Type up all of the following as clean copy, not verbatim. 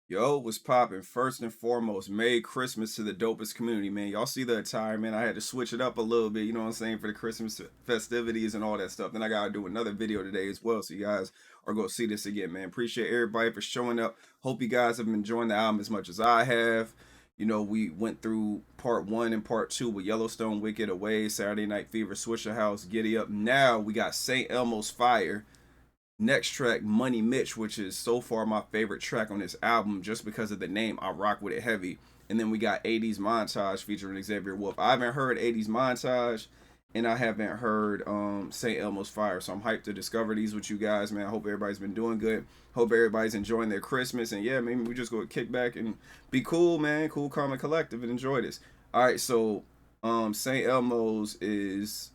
Yo, what's poppin'? First and foremost, Merry Christmas to the dopest community, man. Y'all see the attire, man. I had to switch it up a little bit, you know what I'm saying, for the Christmas festivities and all that stuff. Then I gotta do another video today as well, so you guys are gonna see this again, man. Appreciate everybody for showing up. Hope you guys have been enjoying the album as much as I have. You know, we went through part one and part two with Yellowstone, Wicked Away, Saturday Night Fever, Swisher House, Giddy Up. Now we got St. Elmo's Fire. Next track, Money Mitch, which is so far my favorite track on this album just because of the name. I rock with it heavy. And then we got 80s Montage featuring Xavier Wolf. I haven't heard 80s Montage and I haven't heard St. Elmo's Fire. So I'm hyped to discover these with you guys, man. I hope everybody's been doing good. Hope everybody's enjoying their Christmas. And yeah, maybe we just go kick back and be cool, man. Cool, calm, and collective and enjoy this. All right, so St. Elmo's is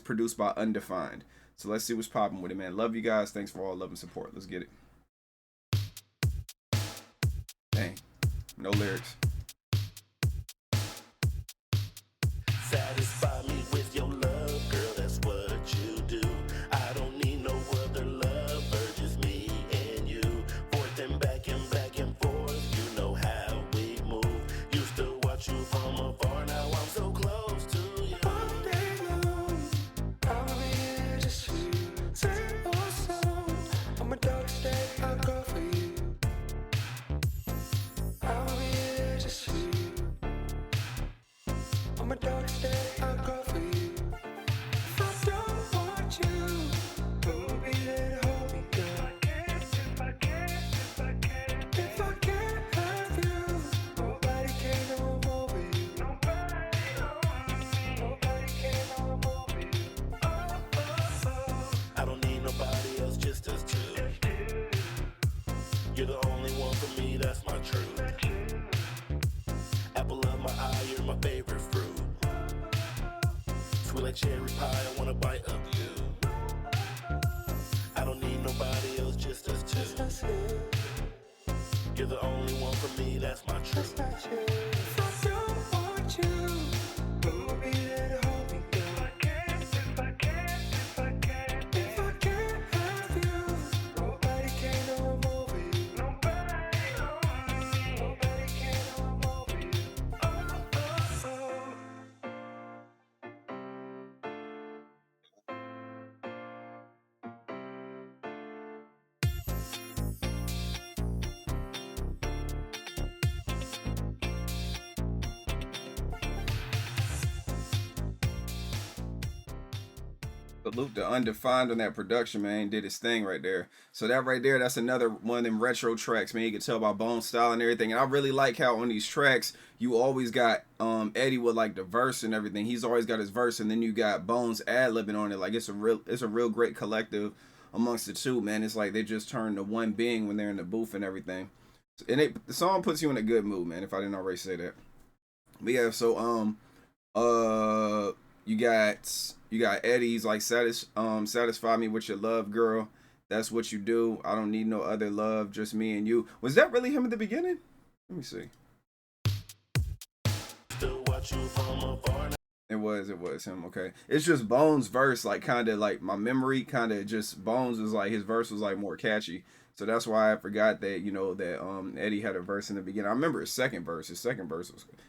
produced by Undefined. So let's see what's popping with it, man. Love you guys. Thanks for all love and support. Let's get it. Dang. No lyrics. Satisfy me with your love, girl, that's what you do. I don't need no other lover, just me and you. Forth and back and forth, you know how we move. Used to watch you from afar, now I'm so close to you. All day long, I'll be here just for you. Sing a song, on my darkest day, I'll go for you. I'll be here just for you. On my darkest day, I'll go for you. If I don't want you, who will be there to hold me, girl? If I can't have you, nobody can know I'm over you. Nobody can know I'm over you. Oh, oh, oh. I don't need nobody else, just us two. You're the only one for me, that's my truth. Apple of my eye, you're my favorite fruit. Sweet like cherry pie, I wanna bite of you. I don't need nobody else, just us two. You're the only one for me, that's my truth. If I don't want you, who will be there to hold me, girl? If I can't have you, nobody can know I'm over you. Nobody can know I'm over you. Oh, oh, oh. Salute the Undefined on that production, man. Did his thing right there. So that right there, that's another one of them retro tracks, man. You can tell by Bone style and everything. And I really like how on these tracks you always got Eddie with like the verse and everything. He's always got his verse, and then you got Bones ad-libbing on it. Like it's a real great collective amongst the two, man. It's like they just turn to one being when they're in the booth and everything. And the song puts you in a good mood, man. If I didn't already say that. But yeah, so you got Eddie's like satisfy me with your love, girl. That's what you do. I don't need no other love, just me and you. Was that really him at the beginning? Let me see. Still watch you from afar. It was him. Okay, it's just Bones' verse, like kind of like my memory, kind of just Bones was like his verse was like more catchy, so that's why I forgot that that Eddie had a verse in the beginning. I remember his second verse. His second verse was it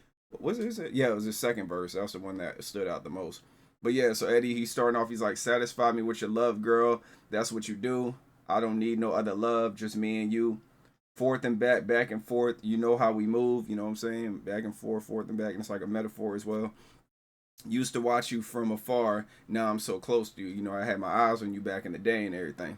yeah, it was his second verse. That was the one that stood out the most. But yeah, so Eddie, he's starting off. He's like, "Satisfy me with your love, girl. That's what you do. I don't need no other love, just me and you. Forth and back and forth. You know how we move. You know what I'm saying? Back and forth and back. And it's like a metaphor as well. Used to watch you from afar. Now I'm so close to you. You know, I had my eyes on you back in the day and everything."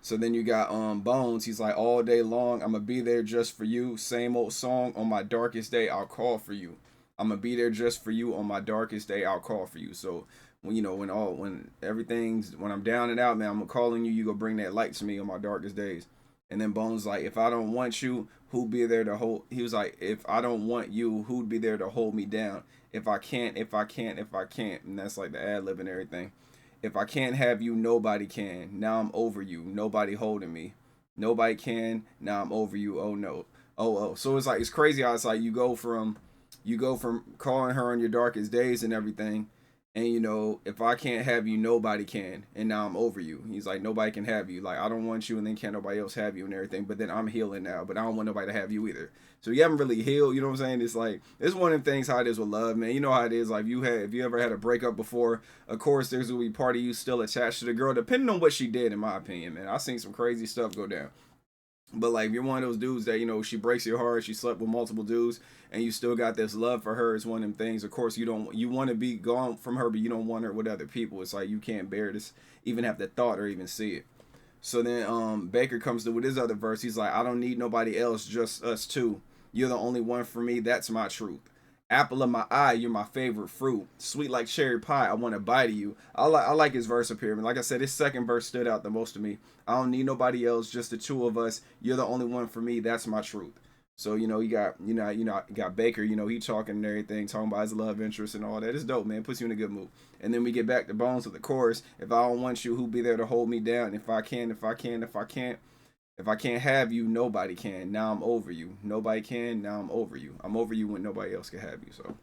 So then you got Bones. He's like, all day long, I'ma be there just for you. Same old song. On my darkest day, I'll call for you. I'ma be there just for you. On my darkest day, I'll call for you. So when I'm down and out, man, I'm calling you. You go bring that light to me on my darkest days. And then Bones like, if I don't want you, who'd be there to hold? He was like, if I don't want you, who'd be there to hold me down? If I can't, and that's like the ad lib and everything. If I can't have you, nobody can. Now I'm over you. Nobody holding me. Nobody can. Now I'm over you. Oh no. Oh. So it's like it's crazy how it's like you go from calling her on your darkest days and everything, And you know, if I can't have you, nobody can. And now I'm over you. He's like, nobody can have you. Like, I don't want you, and then can't nobody else have you and everything. But then I'm healing now, but I don't want nobody to have you either. So you haven't really healed. You know what I'm saying? It's like it's one of the things how it is with love, man. You know how it is. Like if you ever had a breakup before, of course there's gonna be part of you still attached to the girl, depending on what she did. In my opinion, man, I've seen some crazy stuff go down. But like, if you're one of those dudes that, you know, she breaks your heart, she slept with multiple dudes, and you still got this love for her, it's one of them things. Of course, you want to be gone from her, but you don't want her with other people. It's like you can't bear this, even have the thought or even see it. So then Baker comes to with his other verse. He's like, I don't need nobody else, just us two. You're the only one for me. That's my truth. Apple of my eye, you're my favorite fruit. Sweet like cherry pie, I want to bite of you. I like his verse up here. Like I said, his second verse stood out the most to me. I don't need nobody else, just the two of us. You're the only one for me. That's my truth. So you know, you got Baker. You know, he talking and everything, talking about his love interest and all that. It's dope, man. Puts you in a good mood. And then we get back to Bones with the chorus. If I don't want you, who be there to hold me down? If I can, if I can, if I can't. If I can't have you, nobody can. Now I'm over you. Nobody can. Now I'm over you. I'm over you when nobody else can have you. So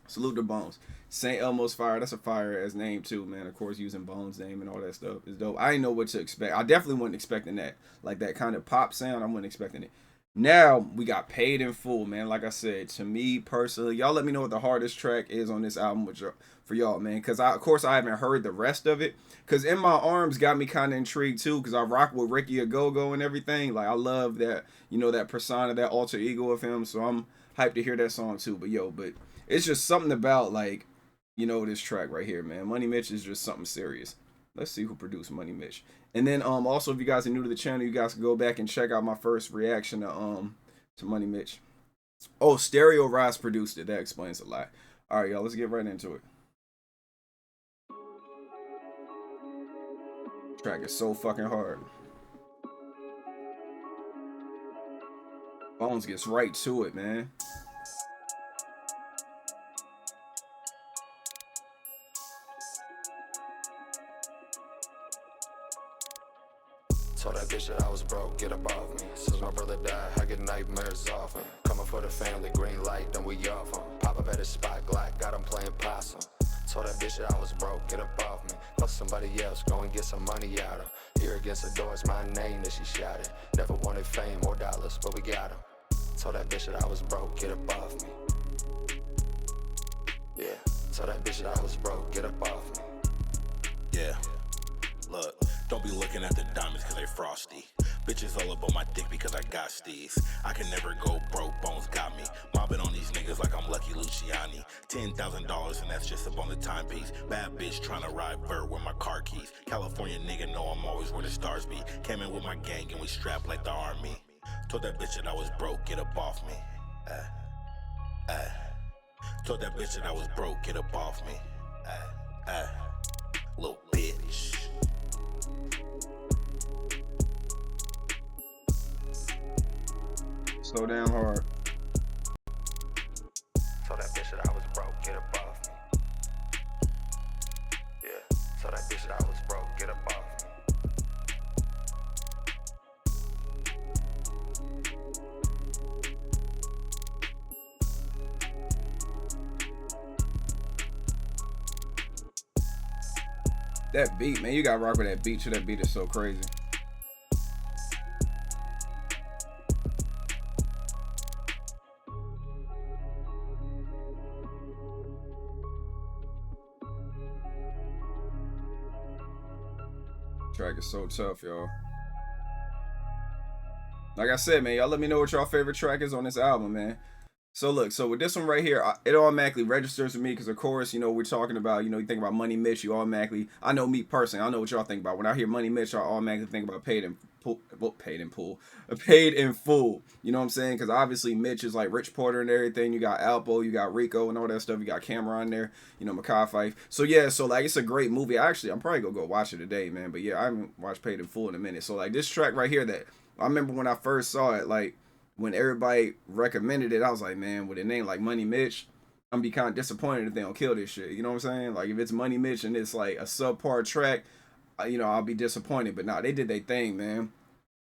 salute to Bones. St. Elmo's Fire. That's a fire as name too, man. Of course, using Bones' name and all that stuff is dope. I didn't know what to expect. I definitely wasn't expecting that. Like that kind of pop sound. I wasn't expecting it. Now we got Paid in Full, man. Like I said, to me personally, y'all let me know what the hardest track is on this album for y'all, man. Because of course I haven't heard the rest of it. Because In My Arms got me kind of intrigued too. Because I rock with Ricky a Go Go and everything. Like I love that, you know, that persona, that alter ego of him. So I'm hyped to hear that song too. But it's just something about like, you know, this track right here, man. Money Mitch is just something serious. Let's see who produced Money Mitch. And then also if you guys are new to the channel, you guys can go back and check out my first reaction to Money Mitch. Oh, Stereo Rise produced it. That explains a lot. All right, y'all, let's get right into it. Track is so fucking hard. Bones gets right to it, man. Told that bitch that I was broke, get up off me. Since my brother died, I get nightmares often. Coming for the family, green light, then we off 'em. Pop up at his spot, Glock, got him playing possum. Told that bitch that I was broke, get up off me. Fuck somebody else, go and get some money out of. Here against the door, it's my name that she shouted. Never wanted fame or dollars, but we got 'em. Told that bitch that I was broke, get up off me. Yeah, told that bitch that I was broke, get up off me. Yeah. Look, don't be looking at the diamonds cause they frosty. Bitches all up on my dick because I got steez. I can never go broke, Bones got me. Mobbing on these niggas like I'm Lucky Luciani. $10,000 and that's just up on the timepiece. Bad bitch trying to ride vert with my car keys. California nigga know I'm always where the stars be. Came in with my gang and we strapped like the army. Told that bitch that I was broke, get up off me. Told that bitch that I was broke, get up off me. Little bitch. So damn hard. Told that bitch that I was broke, get up off me. Yeah, told that bitch that I was broke, get up off me. That beat, man, you gotta rock with that beat. That beat is so crazy. Track is so tough, y'all. Like I said, man, y'all let me know what y'all favorite track is on this album, man. So look, so with this one right here, it automatically registers with me because, of course, you know, we're talking about, you know, you think about Money Mitch, you automatically, I know me personally, I know what y'all think about. When I hear Money Mitch, I automatically think about Paid in Full. Paid in Full. You know what I'm saying? Because obviously Mitch is like Rich Porter and everything. You got Alpo, you got Rico and all that stuff. You got Cameron there, you know, Makai Fife. So yeah, so like it's a great movie. Actually, I'm probably gonna go watch it today, man. But yeah, I haven't watched Paid in Full in a minute. So like this track right here that I remember when I first saw it, like, when everybody recommended it, I was like, man, with a name like Money Mitch, I'm gonna be kind of disappointed if they don't kill this shit. You know what I'm saying? Like, if it's Money Mitch and it's like a subpar track, you know, I'll be disappointed. But nah, they did their thing, man.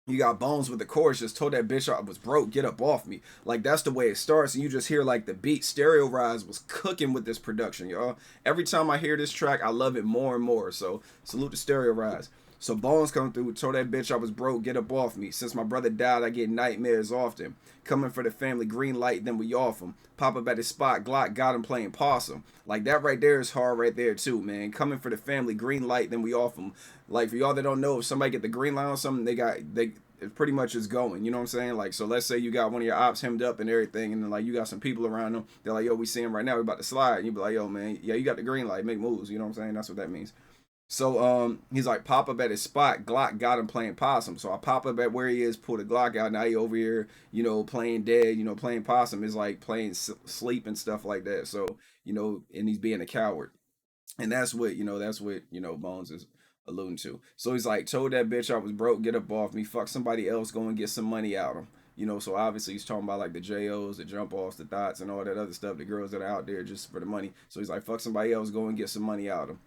You got Bones with the chorus, just told that bitch I was broke, get up off me. Like that's the way it starts, and you just hear like the beat. Stereo Rise was cooking with this production, y'all. Every time I hear this track, I love it more and more. So salute to Stereo Rise. So Bones come through, told that bitch I was broke, get up off me. Since my brother died, I get nightmares often. Coming for the family, green light, then we off him. Pop up at his spot, Glock got him playing possum. Like that right there is hard right there too, man. Coming for the family, green light, then we off him. Like for y'all that don't know, if somebody get the green light on something, they it pretty much is going. You know what I'm saying? Like, so let's say you got one of your ops hemmed up and everything, and then like you got some people around them. They're like, yo, we see him right now. We about to slide. And you be like, yo, man, yeah, you got the green light. Make moves. You know what I'm saying? That's what that means. So he's like, pop up at his spot. Glock got him playing possum. So I pop up at where he is, pull the Glock out. Now he over here, you know, playing dead. You know, playing possum is like playing sleep and stuff like that. So you know, and he's being a coward. And that's what Bones is alluding to. So he's like, told that bitch I was broke, get up off me, fuck somebody else, go and get some money out of him. You know, so obviously he's talking about like the JOs, the jump offs, the thoughts, and all that other stuff, the girls that are out there just for the money. So he's like, fuck somebody else, go and get some money out of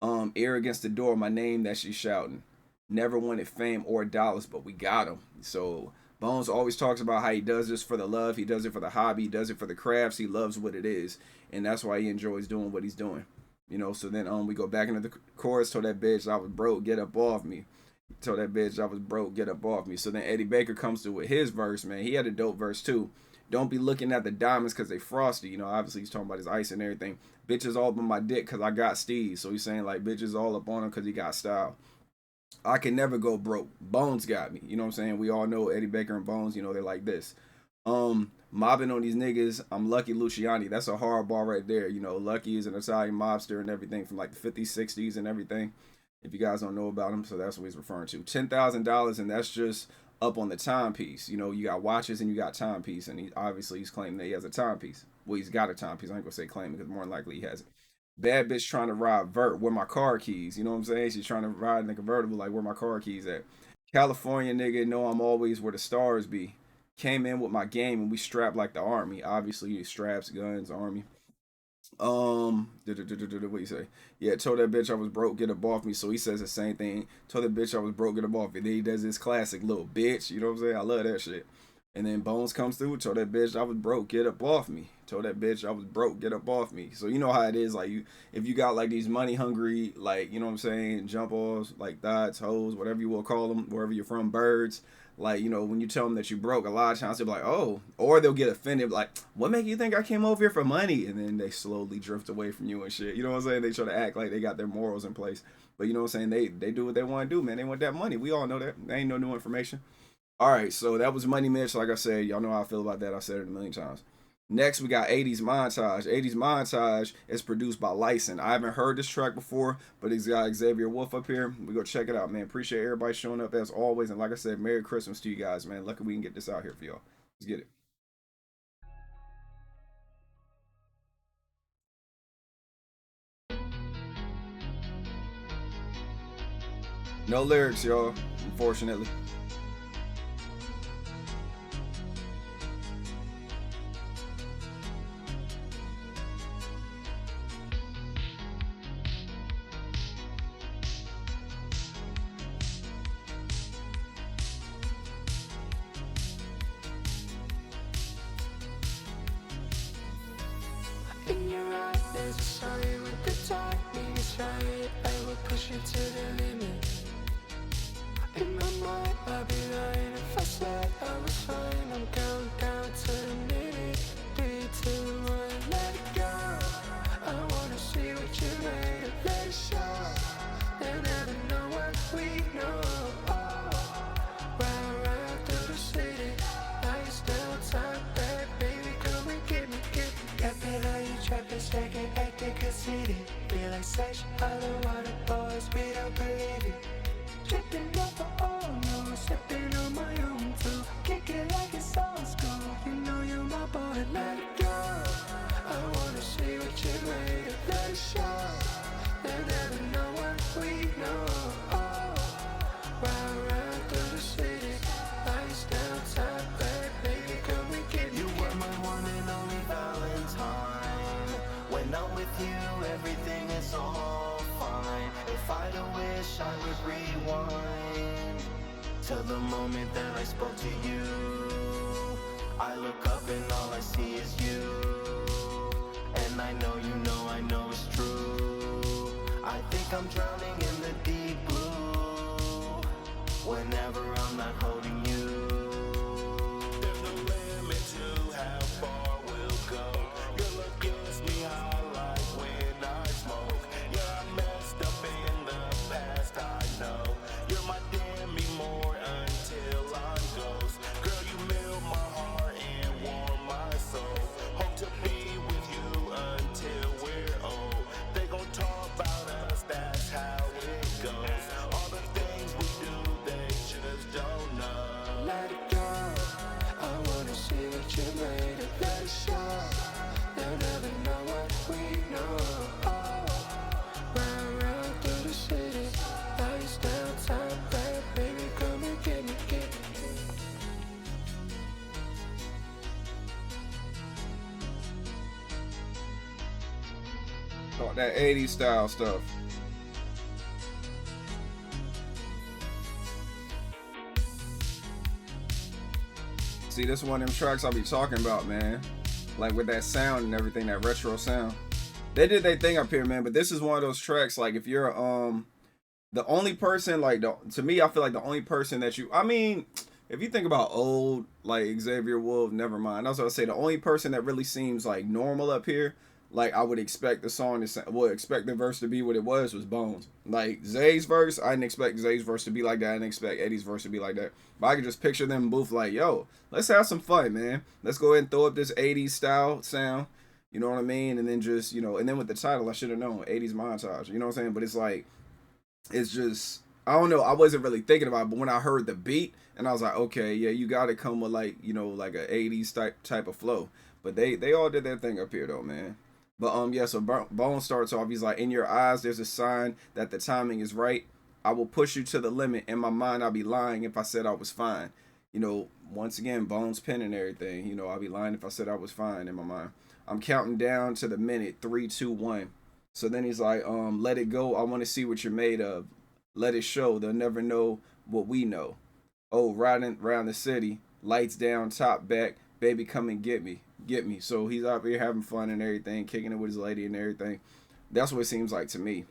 him. Ear against the door, my name that she's shouting. Never wanted fame or dollars, but we got him. So Bones always talks about how he does this for the love, he does it for the hobby, he does it for the crafts, he loves what it is, and that's why he enjoys doing what he's doing. You know, so then we go back into the chorus, told that bitch I was broke, get up off me. Told that bitch I was broke, get up off me. So then Eddy Baker comes through with his verse, man. He had a dope verse too. Don't be looking at the diamonds because they frosty. You know, obviously he's talking about his ice and everything. Bitches all up on my dick because I got steez. So he's saying like bitches all up on him because he got style. I can never go broke. Bones got me. You know what I'm saying? We all know Eddy Baker and Bones, you know, they're like this. Mobbing on these niggas, I'm Lucky Luciani. That's a hard bar right there. You know, Lucky is an Italian mobster and everything from like the 50s, 60s and everything. If you guys don't know about him, so that's what he's referring to. $10,000, and that's just up on the timepiece. You know, you got watches and you got timepiece, and he's claiming that he has a timepiece. Well, he's got a timepiece. I ain't gonna say claiming because more than likely he has it. Bad bitch trying to ride vert. Where my car keys? You know what I'm saying? She's trying to ride in the convertible. Like where my car keys at? California nigga, know I'm always where the stars be. Came in with my game and we strapped like the army. Obviously, straps, guns, army. What you say? Yeah, told that bitch I was broke, get up off me. So he says the same thing. Told that bitch I was broke, get up off me. Then he does this classic little bitch. You know what I'm saying? I love that shit. And then Bones comes through. Told that bitch I was broke, get up off me. Told that bitch I was broke, get up off me. So you know how it is. Like if you got like these money hungry, like you know what I'm saying, jump offs, like thoughts, hoes, whatever you will call them, wherever you're from, birds. Like, you know, when you tell them that you broke, a lot of times they'll be like, oh, or they'll get offended, like, what make you think I came over here for money? And then they slowly drift away from you and shit. You know what I'm saying? They try to act like they got their morals in place. But you know what I'm saying? They do what they want to do, man. They want that money. We all know that. There ain't no new information. All right, so that was Money Mitch. Like I said, y'all know how I feel about that. I said it a million times. Next, we got 80s Montage. 80s Montage is produced by Lyson. I haven't heard this track before, but he's got Xavier Wolf up here. We go check it out, man. Appreciate everybody showing up as always. And like I said, Merry Christmas to you guys, man. Lucky we can get this out here for y'all. Let's get it. No lyrics, y'all, unfortunately. In your eyes, there's a sign with the timing is right. I will push you to the limit. In my mind, I'd be lying if I said I was fine. I'm counting down to the minute. 3, 2, 1, let it go. I wanna see what you made of. Let it show. They'll never know what we know. Round, round through the city. Lights down, time back, baby, come and get me, get me. Got me like you trapping, stacking, acting conceited. Feel like such other water boys, we don't believe it. Tripping up for all, no, stepping on my own too. Kick it like it's old school, you know you're my boy, let it go. I wanna see what you made of, let it show. They'll never know what we know. Round, round through the city. Lights down, time back, baby, come and get me. You were my one and only Valentine. When I'm with you, everything is all fine. If I had a wish, I would rewind till the moment that I spoke to you. I look up and all I see is you, and I know you know I know it's true. I think I'm drowning in the deep blue whenever I'm not holding you. There's no limit to how far we'll go. Your love gets me high like when I smoke. Yeah, I messed up in the past, I know. You're my Demi Moore until I'm ghost. Girl, you melt my heart and warm my soul. Hope to be with you until we're old. They gon' talk about us, that's how it goes. All the things we do, they just don't know. Let it go, I wanna see what you made of. Let it show, they'll never know what we know. Round, round through the city, lights down, time back, baby, come and get me, get me. Got that 80s style stuff. See, this is one of them tracks I'll be talking about, man. Like with that sound and everything, that retro sound. They did their thing up here, man. But this is one of those tracks, like if you're the only person, like to me, I feel like the only person that you, I mean, if you think about old, like Xavier Wolf, never mind. I was gonna say the only person that really seems like normal up here, like I would expect the song to, would expect the verse to be what it was Bones. Like Zay's verse, I didn't expect Zay's verse to be like that. I didn't expect Eddie's verse to be like that. But I could just picture them in booth like, yo, let's have some fun, man. Let's go ahead and throw up this 80s style sound. You know what I mean? And then just, you know, and then with the title, I should have known 80s montage. You know what I'm saying? But it's like, it's just, I don't know. I wasn't really thinking about it, but when I heard the beat and I was like, okay, yeah, you got to come with like, you know, like a 80s type of flow. But they all did their thing up here though, man. But yeah, so Bone starts off, he's like, in your eyes, there's a sign that the timing is right. I will push you to the limit. In my mind, I'll be lying if I said I was fine. You know, once again, Bone's pen and everything. You know, I'll be lying if I said I was fine in my mind. I'm counting down to the minute, 3, 2, 1. So then he's like, let it go. I want to see what you're made of. Let it show. They'll never know what we know. Oh, riding around the city, lights down, top back, baby, come and get me. Get me. So he's out here having fun and everything, kicking it with his lady and everything. That's what it seems like to me.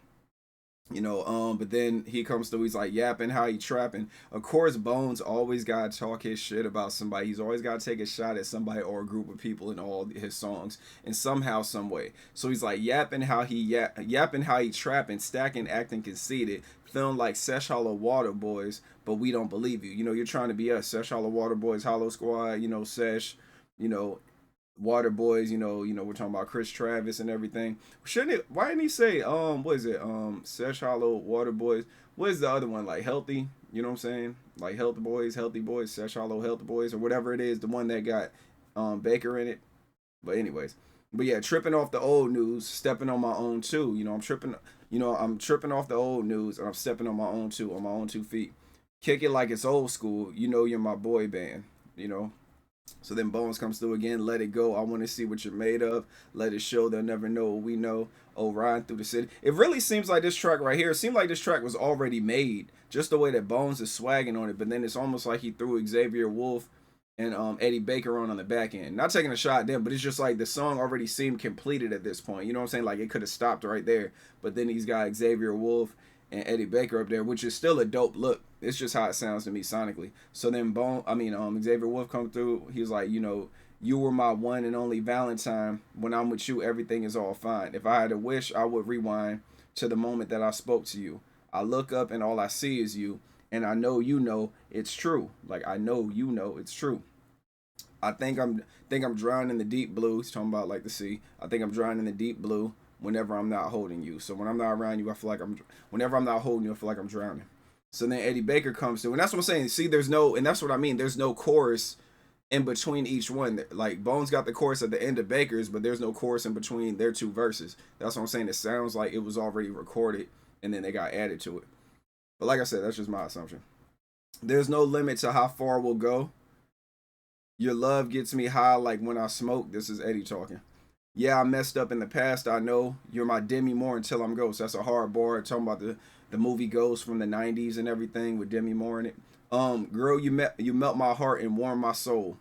You know, but then he comes through, he's like yapping how he trapping. Of course, Bones always gotta talk his shit about somebody. He's always gotta take a shot at somebody or a group of people in all his songs in somehow, some way. So he's like yapping how he yapping how he trapping, stacking, acting conceited, feeling like Sesh Hollow Water Boys, but we don't believe you. You know, you're trying to be us, Sesh Hollow Water Boys, Hollow Squad, you know, Sesh, you know, Water Boys, you know, we're talking about Chris Travis and everything. Shouldn't it? Why didn't he say what is it? Sesh Hollow Water Boys. What is the other one? Like Healthy, you know what I'm saying? Like Healthy Boys, Sesh Hollow Healthy Boys, or whatever it is, the one that got Baker in it. But anyways. But yeah, tripping off the old news, stepping on my own too. You know, I'm tripping off the old news and I'm stepping on my own too, on my own 2 feet. Kick it like it's old school. You know you're my boy band, you know. So then Bones comes through again, let it go. I want to see what you're made of. Let it show. They'll never know what we know. Oh, riding through the city. It really seems like this track right here, it seemed like this track was already made. Just the way that Bones is swagging on it. But then it's almost like he threw Xavier Wolf and Eddy Baker on the back end. Not taking a shot at them, but it's just like the song already seemed completed at this point. You know what I'm saying? Like it could have stopped right there. But then he's got Xavier Wolf and Eddy Baker up there, which is still a dope look. It's just how it sounds to me sonically. So then Xavier Wolf come through. He was like, you know, you were my one and only Valentine. When I'm with you, everything is all fine. If I had a wish, I would rewind to the moment that I spoke to you. I look up and all I see is you. And I know you know it's true. Like I know you know it's true. I think I'm drowning in the deep blue. He's talking about like the sea. I think I'm drowning in the deep blue whenever I'm not holding you. So when I'm not around you, I feel like whenever I'm not holding you, I feel like I'm drowning. So then Eddy Baker comes through, and that's what I'm saying. See, and that's what I mean. There's no chorus in between each one. Like Bones got the chorus at the end of Baker's, but there's no chorus in between their 2 verses. That's what I'm saying. It sounds like it was already recorded, and then they got added to it. But like I said, that's just my assumption. There's no limit to how far we'll go. Your love gets me high like when I smoke. This is Eddie talking. Yeah, I messed up in the past. I know you're my Demi Moore until I'm Ghost. That's a hard bar talking about the movie Ghost from the 90s and everything with Demi Moore in it. Girl, you melt my heart and warm my soul.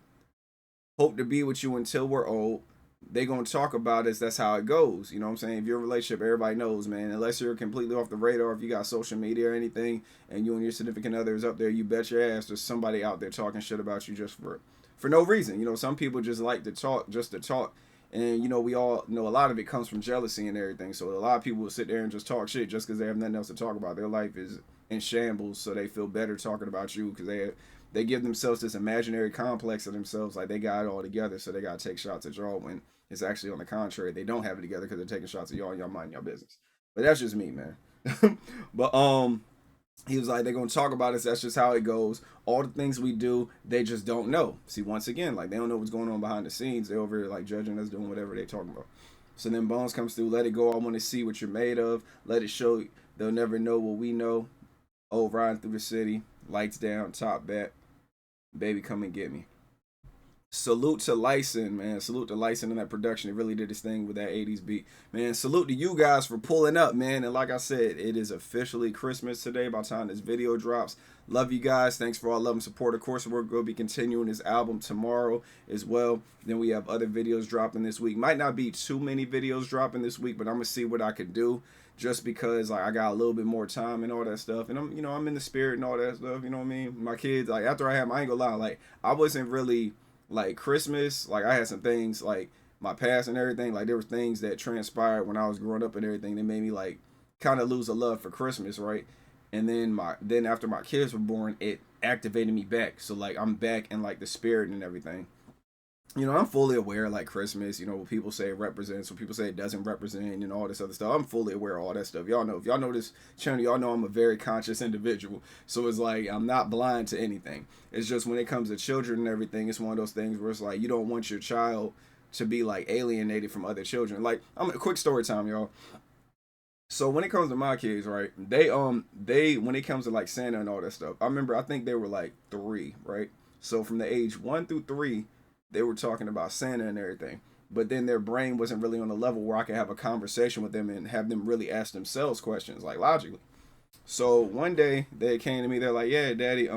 Hope to be with you until we're old. They gonna talk about us. That's how it goes. You know what I'm saying? If you're in a relationship, everybody knows, man. Unless you're completely off the radar, if you got social media or anything, and you and your significant other is up there, you bet your ass there's somebody out there talking shit about you just for no reason. You know, some people just like to talk just to talk. And you know, we all know a lot of it comes from jealousy and everything. So a lot of people will sit there and just talk shit just because they have nothing else to talk about. Their life is in shambles, so they feel better talking about you because they give themselves this imaginary complex of themselves, like they got it all together, so they gotta take shots at y'all when it's actually on the contrary. They don't have it together because they're taking shots at y'all and y'all mind your business. But that's just me, man. But he was like, they're gonna talk about us. That's just how it goes. All the things we do, they just don't know. See, once again, like they don't know what's going on behind the scenes. They're over here like judging us, doing whatever they talking about. So then Bones comes through. Let it go. I want to see what you're made of. Let it show. They'll never know what we know. Oh, riding through the city, lights down, top back. Baby, come and get me. Salute to Lyson, man. Salute to Lyson in that production. He really did his thing with that 80s beat. Man, salute to you guys for pulling up, man. And like I said, it is officially Christmas today by the time this video drops. Love you guys. Thanks for all love and support. Of course, we're going to be continuing this album tomorrow as well. Then we have other videos dropping this week. Might not be too many videos dropping this week, but I'm going to see what I can do just because like I got a little bit more time and all that stuff. And I'm in the spirit and all that stuff. You know what I mean? My kids, like after I ain't gonna lie, like I wasn't really like Christmas, like I had some things like my past and everything, like there were things that transpired when I was growing up and everything that made me like kind of lose a love for Christmas, right? And then after my kids were born, it activated me back. So like I'm back in like the spirit and everything. You know, I'm fully aware like Christmas, you know, what people say it represents, what people say it doesn't represent, and all this other stuff. I'm fully aware of all that stuff. Y'all know, if y'all know this channel, y'all know I'm a very conscious individual. So it's like I'm not blind to anything. It's just when it comes to children and everything, it's one of those things where it's like you don't want your child to be like alienated from other children. Like I'm a quick story time, y'all. So when it comes to my kids, right? They when it comes to like Santa and all that stuff, I think they were like 3, right? So from the age 1 through 3, they were talking about Santa and everything. But then their brain wasn't really on the level where I could have a conversation with them and have them really ask themselves questions, like logically. So one day they came to me, they're like, "Yeah, Daddy,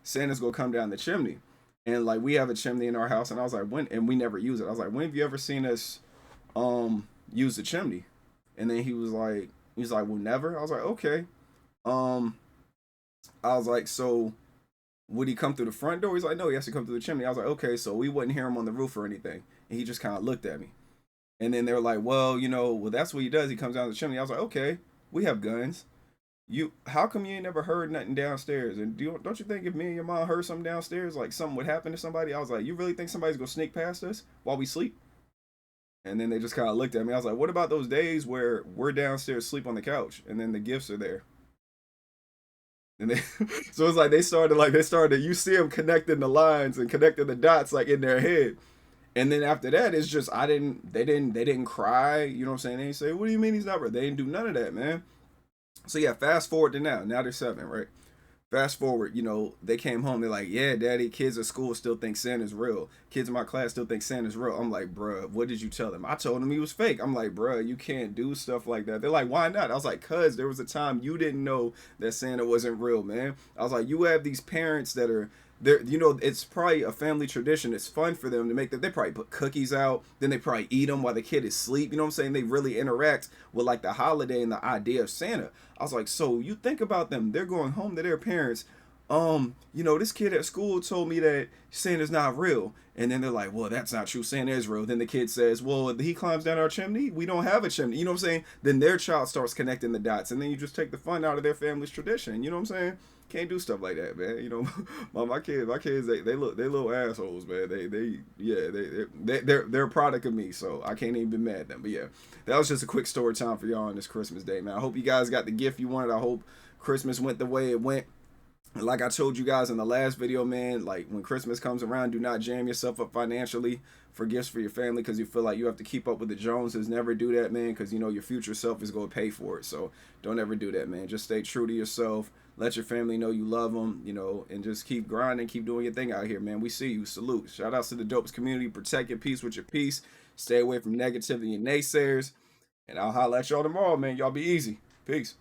Santa's gonna come down the chimney." And like we have a chimney in our house, and I was like, when, and we never use it. I was like, when have you ever seen us use the chimney? And then he was like, well, never. I was like, okay. Um, I was like, so would he come through the front door? He's like, no, he has to come through the chimney. I was like, okay, so we wouldn't hear him on the roof or anything. And he just kind of looked at me. And then they were like, well, that's what he does. He comes down the chimney. I was like, okay, we have guns. How come you ain't never heard nothing downstairs? And don't you think if me and your mom heard something downstairs, like something would happen to somebody? I was like, you really think somebody's gonna sneak past us while we sleep? And then they just kind of looked at me. I was like, what about those days where we're downstairs, sleep on the couch, and then the gifts are there? And they, so it's like they started. You see them connecting the lines and connecting the dots like in their head. And then after that, it's just they didn't cry. You know what I'm saying? They didn't say, what do you mean he's not real? They didn't do none of that, man. So yeah, fast forward to now. Now they're 7, right? Fast forward, they came home. They're like, yeah, Daddy, kids at school still think Santa's real. Kids in my class still think Santa's real. I'm like, bruh, what did you tell them? I told them he was fake. I'm like, bruh, you can't do stuff like that. They're like, why not? I was like, cuz there was a time you didn't know that Santa wasn't real, man. I was like, you have these parents that are there, it's probably a family tradition. It's fun for them to make that. They probably put cookies out, then they probably eat them while the kid is asleep. You know what I'm saying? They really interact with like the holiday and the idea of Santa. I was like, so you think about them. They're going home to their parents. This kid at school told me that Santa's not real. And then they're like, well, that's not true. Santa is real. Then the kid says, well, he climbs down our chimney. We don't have a chimney. You know what I'm saying? Then their child starts connecting the dots. And then you just take the fun out of their family's tradition. You know what I'm saying? Can't do stuff like that, man. My kids, they little assholes, man. They're a product of me, so I can't even be mad at them. But yeah, that was just a quick story time for y'all on this Christmas day, man. I hope you guys got the gift you wanted. I hope Christmas went the way it went. Like I told you guys in the last video, man, like when Christmas comes around, do not jam yourself up financially for gifts for your family because you feel like you have to keep up with the Joneses. Never do that, man, because your future self is going to pay for it. So don't ever do that, man. Just stay true to yourself. Let your family know you love them, and just keep grinding, keep doing your thing out here, man. We see you. Salute. Shout outs to the dopest community. Protect your peace with your peace. Stay away from negativity and naysayers. And I'll holler at y'all tomorrow, man. Y'all be easy. Peace.